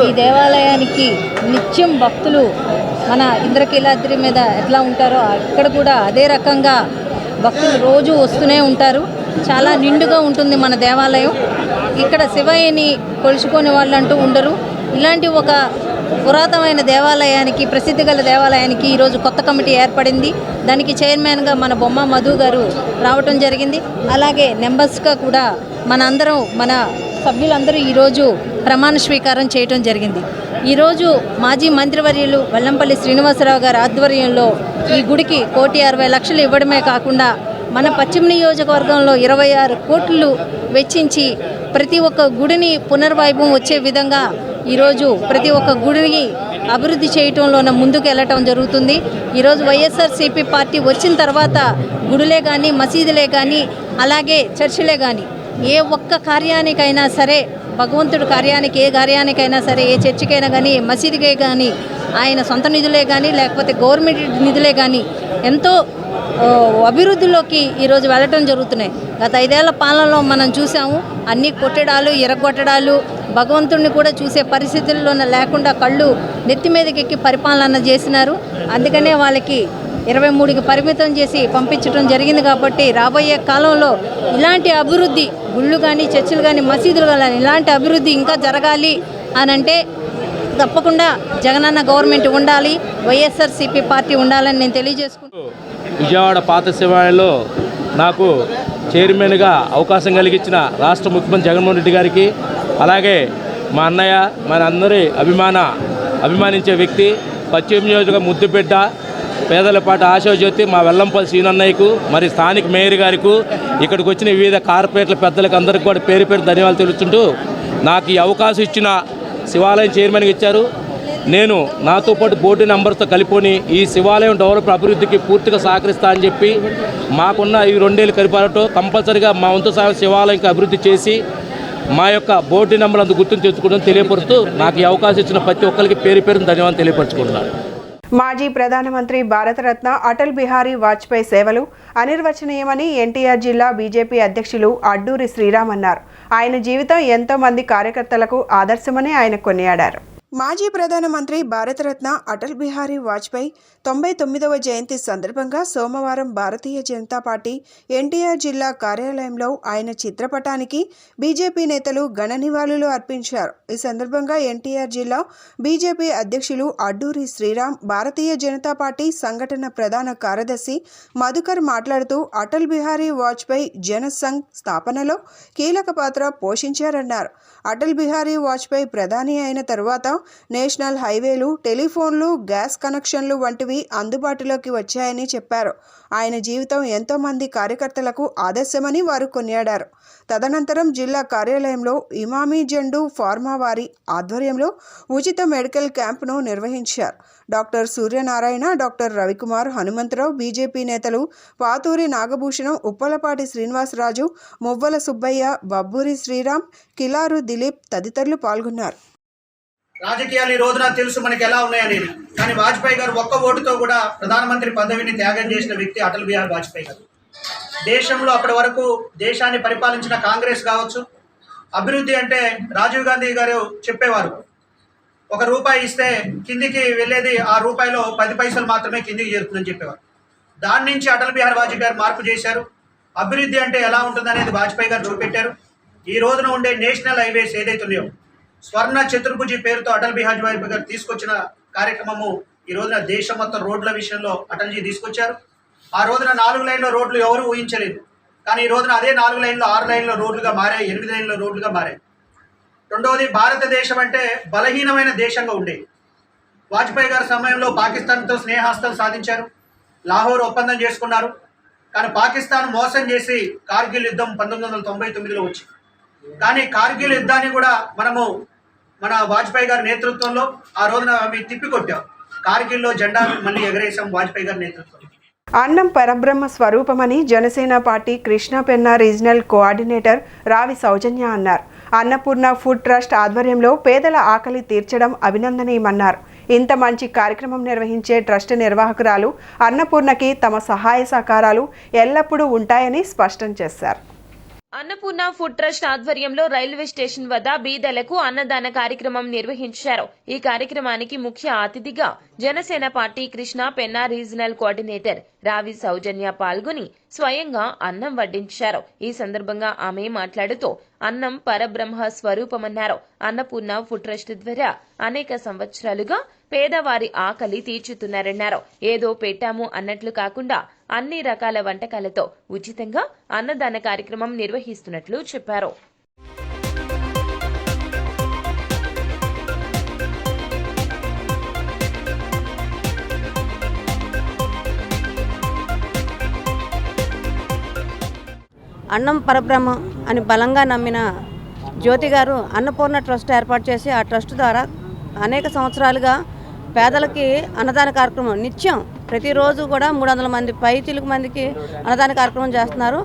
ఈ దేవాలయానికి నిత్యం భక్తులు మన ఇంద్రకీలాద్రి మీద ఎట్లా ఉంటారో ఇక్కడ కూడా అదే రకంగా భక్తులు రోజు వస్తూనే ఉంటారు. చాలా నిండుగా ఉంటుంది మన దేవాలయం. ఇక్కడ శివయ్యని కొలుచుకొని వాళ్ళంటూ ఉండరు. ఇలాంటి ఒక పురాతనమైన దేవాలయానికి, ప్రసిద్ధి గల దేవాలయానికి ఈరోజు కొత్త కమిటీ ఏర్పడింది. దానికి చైర్మన్గా మన బొమ్మ మధు గారు రావటం జరిగింది. అలాగే మెంబర్స్గా కూడా మన సభ్యులందరూ ఈరోజు ప్రమాణ స్వీకారం చేయటం జరిగింది. ఈరోజు మాజీ మంత్రివర్యులు వెల్లంపల్లి శ్రీనివాసరావు గారి ఆధ్వర్యంలో ఈ గుడికి 1,60,00,000 ఇవ్వడమే కాకుండా మన పశ్చిమ నియోజకవర్గంలో 26 కోట్లు వెచ్చించి ప్రతి ఒక్క గుడిని పునర్వైభవం వచ్చే విధంగా ఈరోజు ప్రతి ఒక్క గుడిని అభివృద్ధి చేయటంలోన ముందుకు వెళ్ళటం జరుగుతుంది. ఈరోజు వైఎస్ఆర్సీపీ పార్టీ వచ్చిన తర్వాత గుడులే కానీ, మసీదులే కానీ, అలాగే చర్చిలే కానీ ఏ ఒక్క కార్యానికైనా సరే, భగవంతుడి కార్యానికి, ఏ కార్యానికైనా సరే, ఏ చర్చికైనా కానీ, మసీదుకే కానీ ఆయన సొంత నిధులే కానీ లేకపోతే గవర్నమెంట్ నిధులే కానీ ఎంతో అభివృద్ధిలోకి ఈరోజు వెళ్ళటం జరుగుతున్నాయి. గత 5 ఏళ్ల పాలనలో మనం చూసాము, అన్ని కొట్టడాలు, ఎరగొట్టడాలు, భగవంతుడిని కూడా చూసే పరిస్థితుల్లో లేకుండా కళ్ళు నెత్తి మీదకెక్కి పరిపాలన చేసినారు. అందుకనే వాళ్ళకి 23కి పరిమితం చేసి పంపించడం జరిగింది. కాబట్టి రాబోయే కాలంలో ఇలాంటి అభివృద్ధి, గుళ్ళు కానీ, చర్చిలు కానీ, మసీదులు కానీ ఇలాంటి అభివృద్ధి ఇంకా జరగాలి అనంటే తప్పకుండా జగనన్న గవర్నమెంట్ ఉండాలి, వైఎస్ఆర్సీపీ పార్టీ ఉండాలని నేను తెలియజేసుకుంటున్నాను. విజయవాడ పాత శివాలయంలో నాకు చైర్మన్గా అవకాశం కలిగించిన రాష్ట్ర ముఖ్యమంత్రి జగన్మోహన్ రెడ్డి గారికి, అలాగే మా అన్నయ్య, మన అందరి అభిమానించే వ్యక్తి, పశ్చిమ నియోజకవర్గ ముద్దుబిడ్డ, పేదలపాటి ఆశాజ్యోతి మా వెల్లంపల్లి సీనన్నయ్యకు, మరి స్థానిక మేయర్ గారికి, ఇక్కడికి వచ్చిన వివిధ కార్పొరేట్ల పెద్దలకు అందరికీ కూడా పేరు ధన్యవాదాలు తెలుపుతుంటూ నాకు ఈ అవకాశం ఇచ్చిన శివాలయం చైర్మన్గా ఇచ్చారు. నేను నాతో పాటు బోర్డు నంబర్స్తో కలిపి ఈ శివాలయం డెవలప్ అభివృద్ధికి పూర్తిగా సహకరిస్తా అని చెప్పి మాకున్న ఈ 2 ఏళ్ళు కలిపాలతో కంపల్సరీగా మా వంతు సహాయం శివాలయంకి అభివృద్ధి చేసి మా యొక్క బోర్డు నెంబర్ అందు గుర్తును తెచ్చుకోవడం తెలియపరుస్తూ నాకు ఈ అవకాశం ఇచ్చిన ప్రతి ఒక్కరికి పేరు ధన్యవాదాలు తెలియపరుచుకుంటున్నాను. మాజీ ప్రధానమంత్రి భారతరత్న అటల్ బిహారీ వాజ్పేయి సేవలు అనిర్వచనీయమని ఎన్టీఆర్ జిల్లా బీజేపీ అధ్యక్షులు అడ్డూరి శ్రీరామ్ అన్నారు. ఆయన జీవితం ఎంతో మంది కార్యకర్తలకు ఆదర్శమని ఆయన కొనియాడారు. మాజీ ప్రధానమంత్రి భారతరత్న అటల్ బిహారీ వాజ్పేయి 99వ జయంతి సందర్భంగా సోమవారం భారతీయ జనతా పార్టీ ఎన్టీఆర్ జిల్లా కార్యాలయంలో ఆయన చిత్రపటానికి బీజేపీ నేతలు ఘన నివాళులు అర్పించారు. ఈ సందర్భంగా ఎన్టీఆర్ జిల్లా బీజేపీ అధ్యక్షులు అడ్డూరి శ్రీరామ్, భారతీయ జనతా పార్టీ సంఘటన ప్రధాన కార్యదర్శి మధుకర్ మాట్లాడుతూ అటల్ బిహారీ వాజ్పేయి జనసంఘ్ స్థాపనలో కీలక పాత్ర పోషించారన్నారు. అటల్ బిహారీ వాజ్పేయి ప్రధాని అయిన తరువాత నేషనల్ హైవేలు, టెలిఫోన్లు, గ్యాస్ కనెక్షన్లు వంటివి అందుబాటులోకి వచ్చాయని చెప్పారు. ఆయన జీవితం ఎంతో మంది కార్యకర్తలకు ఆదర్శమని వారు కొనియాడారు. తదనంతరం జిల్లా కార్యాలయంలో ఇమామీ జెండు ఫార్మా వారి ఆధ్వర్యంలో ఉచిత మెడికల్ క్యాంపును నిర్వహించారు. Doctor Suryanarayana, doctor Ravikumar, Hanumantharao, BJP నేతలు పాతూరి నాగభూషణం, ఉప్పలపాటి శ్రీనివాసరాజు, మువ్వల సుబ్బయ్య, బబ్బూరి శ్రీరామ్, కిలారు దిలీప్ తదితరులు పాల్గొన్నారు. రాజకీయాలు ఈ రోజున తెలుసు మనకి ఎలా ఉన్నాయనేది, కానీ వాజ్పేయి గారు ఒక్క ఓటుతో కూడా ప్రధానమంత్రి పదవిని త్యాగం చేసిన వ్యక్తి అటల్ బిహారీ వాజ్పేయి గారు. దేశంలో అప్పటి వరకు దేశాన్ని పరిపాలించిన కాంగ్రెస్ కావచ్చు, అభివృద్ధి అంటే రాజీవ్ గాంధీ గారు చెప్పేవారు, ₹1 ఇస్తే కిందికి వెళ్ళేది ఆ రూపాయిలో 10 పైసలు మాత్రమే కిందికి చేరుతుందని చెప్పేవారు. దాని నుంచి అటల్ బిహారీ వాజ్పేయి గారు మార్పు చేశారు. అభివృద్ధి అంటే ఎలా ఉంటుందనేది వాజ్పేయి గారు చూపెట్టారు. ఈ రోజున ఉండే నేషనల్ హైవేస్ ఏదైతే ఉన్నాయో, స్వర్ణ చతుర్భుజి పేరుతో అటల్ బిహారీ వాజ్పేయి గారు తీసుకొచ్చిన కార్యక్రమము ఈ రోజున దేశం మొత్తం రోడ్ల విషయంలో అటల్జీ తీసుకొచ్చారు. ఆ రోజున 4 లైన్ల రోడ్లు ఎవరు ఊహించలేదు, కానీ ఈ రోజున అదే 4 లైన్లు 6 లైన్ల రోడ్లుగా మారాయి, 8 లైన్ల రోడ్లుగా మారాయి. రెండవది, భారతదేశం అంటే బలహీనమైన దేశంగా ఉండేది. వాజ్పేయి గారి సమయంలో పాకిస్తాన్తో స్నేహాస్తం సాధించారు, లాహోర్ ఒప్పందం చేసుకున్నారు. కానీ పాకిస్తాన్ మోసం చేసి కార్గిల్ యుద్ధం 1999లో వచ్చింది. కానీ కార్గిల్ యుద్ధాన్ని కూడా మనము మన వాజ్పేయి గారి నేతృత్వంలో ఆ రోజున మేము తిప్పికొట్టాం. కార్గిల్లో జెండా మళ్ళీ ఎగరేసాం వాజ్పేయి గారి నేతృత్వంలో. అన్నం పరబ్రహ్మ స్వరూపమని Janasena party Krishna Penna regional coordinator Ravi Soujanya అన్నారు. అన్నపూర్ణ ఫుడ్ ట్రస్ట్ ఆధ్వర్యంలో పేదల ఆకలి తీర్చడం అభినందనీయమన్నారు. ఇంత మంచి కార్యక్రమం నిర్వహించే ట్రస్ట్ నిర్వాహకురాలు అన్నపూర్ణకి తమ సహాయ సహకారాలు ఎల్లప్పుడూ ఉంటాయని స్పష్టం చేశారు. అన్నపూర్ణ ఫుడ్ ట్రస్ట్ ఆధ్వర్యంలో రైల్వే స్టేషన్ వద్ద బీదలకు అన్నదాన కార్యక్రమం నిర్వహించారు. ఈ కార్యక్రమానికి ముఖ్య అతిథిగా Janasena party Krishna Penna regional coordinator Ravi సౌజన్య పాల్గొని స్వయంగా అన్నం వడ్డించారు. ఈ సందర్భంగా ఆమె మాట్లాడుతూ అన్నం పరబ్రహ్మ స్వరూపమన్నారు. అన్నపూర్ణ ఫుడ్ ట్రస్ట్ ద్వారా అనేక సంవత్సరాలుగా పేదవారి ఆకలి తీర్చుతున్నారన్నారు. ఏదో పెట్టాము అన్నట్లు కాకుండా అన్ని రకాల వంటకాలతో ఉచితంగా అన్నదాన కార్యక్రమం నిర్వహిస్తున్నట్లు చెప్పారు. అన్నం పరబ్రహ్మ అని బలంగా నమ్మిన జ్యోతి గారు అన్నపూర్ణ ట్రస్ట్ ఏర్పాటు చేసి ఆ ట్రస్ట్ ద్వారా అనేక సంవత్సరాలుగా పేదలకి అన్నదాన కార్యక్రమం నిత్యం ప్రతిరోజు కూడా 300 మంది పైచిలుకు మందికి అన్నదాన కార్యక్రమం చేస్తున్నారు.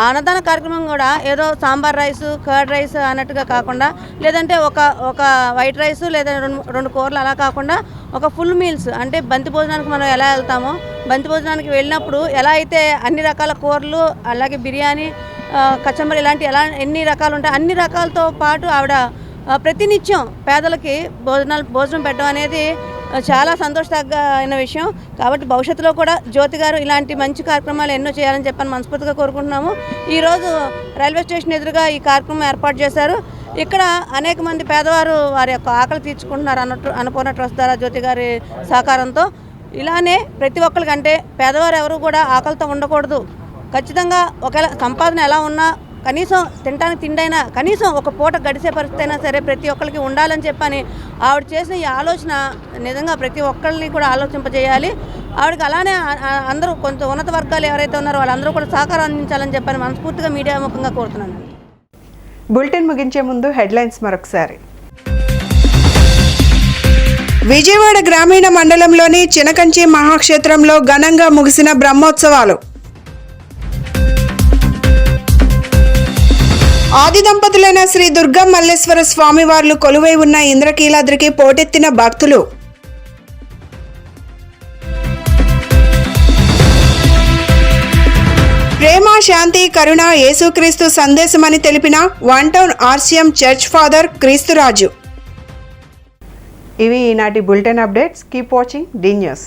ఆ అన్నదాన కార్యక్రమం కూడా ఏదో సాంబార్ రైస్, కర్డ్ రైస్ అన్నట్టుగా కాకుండా, లేదంటే ఒక వైట్ రైస్ లేదా రెండు కూరలు అలా కాకుండా ఒక ఫుల్ మీల్స్, అంటే బంతి భోజనానికి మనం ఎలా వెళ్తామో బంతి భోజనానికి వెళ్ళినప్పుడు ఎలా అయితే అన్ని రకాల కూరలు, అలాగే బిర్యానీ, కచంబరి ఇలాంటి ఎన్ని రకాలు ఉంటాయి అన్ని రకాలతో పాటు ఆవిడ ప్రతినిత్యం పేదలకి భోజనం పెట్టడం అనేది చాలా సంతోషదగ్గైన విషయం. కాబట్టి భవిష్యత్తులో కూడా జ్యోతి గారు ఇలాంటి మంచి కార్యక్రమాలు ఎన్నో చేయాలని చెప్పని మనస్ఫూర్తిగా కోరుకుంటున్నాము. ఈరోజు రైల్వే స్టేషన్ ఎదురుగా ఈ కార్యక్రమం ఏర్పాటు చేశారు. ఇక్కడ అనేక మంది పేదవారు వారి యొక్క ఆకలి తీర్చుకుంటున్నారు అన్నపూర్ణ ట్రస్ట్ ద్వారా జ్యోతి గారి సహకారంతో. ఇలానే ప్రతి ఒక్కరికంటే పేదవారు ఎవరు కూడా ఆకలితో ఉండకూడదు. ఖచ్చితంగా ఒకవేళ సంపాదన ఎలా ఉన్నా కనీసం తినడానికి తిండైనా కనీసం ఒక పూట గడిచే పరిస్థితి అయినా సరే ప్రతి ఒక్కరికి ఉండాలని చెప్పని ఆవిడ చేసిన ఈ ఆలోచన నిజంగా ప్రతి ఒక్కరిని కూడా ఆలోచింపజేయాలి. ఆవిడకి అలానే అందరూ కొంత ఉన్నత వర్గాలు ఎవరైతే ఉన్నారో వాళ్ళందరూ కూడా సహకారం అందించాలని చెప్పని మనస్ఫూర్తిగా మీడియా ముఖంగా కోరుతున్నాను. బులెటిన్ ముగించే ముందు హెడ్లైన్స్ మరొకసారి. విజయవాడ గ్రామీణ మండలంలోని చినకంచి మహాక్షేత్రంలో ఘనంగా ముగిసిన బ్రహ్మోత్సవాలు. ఆది దంపతులైన శ్రీ దుర్గా మల్లేశ్వర స్వామివార్లు కొలువై ఉన్న ఇంద్రకీలాద్రికి పోటెత్తిన భక్తులు. ప్రేమ, శాంతి, కరుణ యేసుక్రీస్తు సందేశమని తెలిపిన one town RCM church father Kristuraju. ఇవి ఈనాటి bulletin updates. Keep watching the news.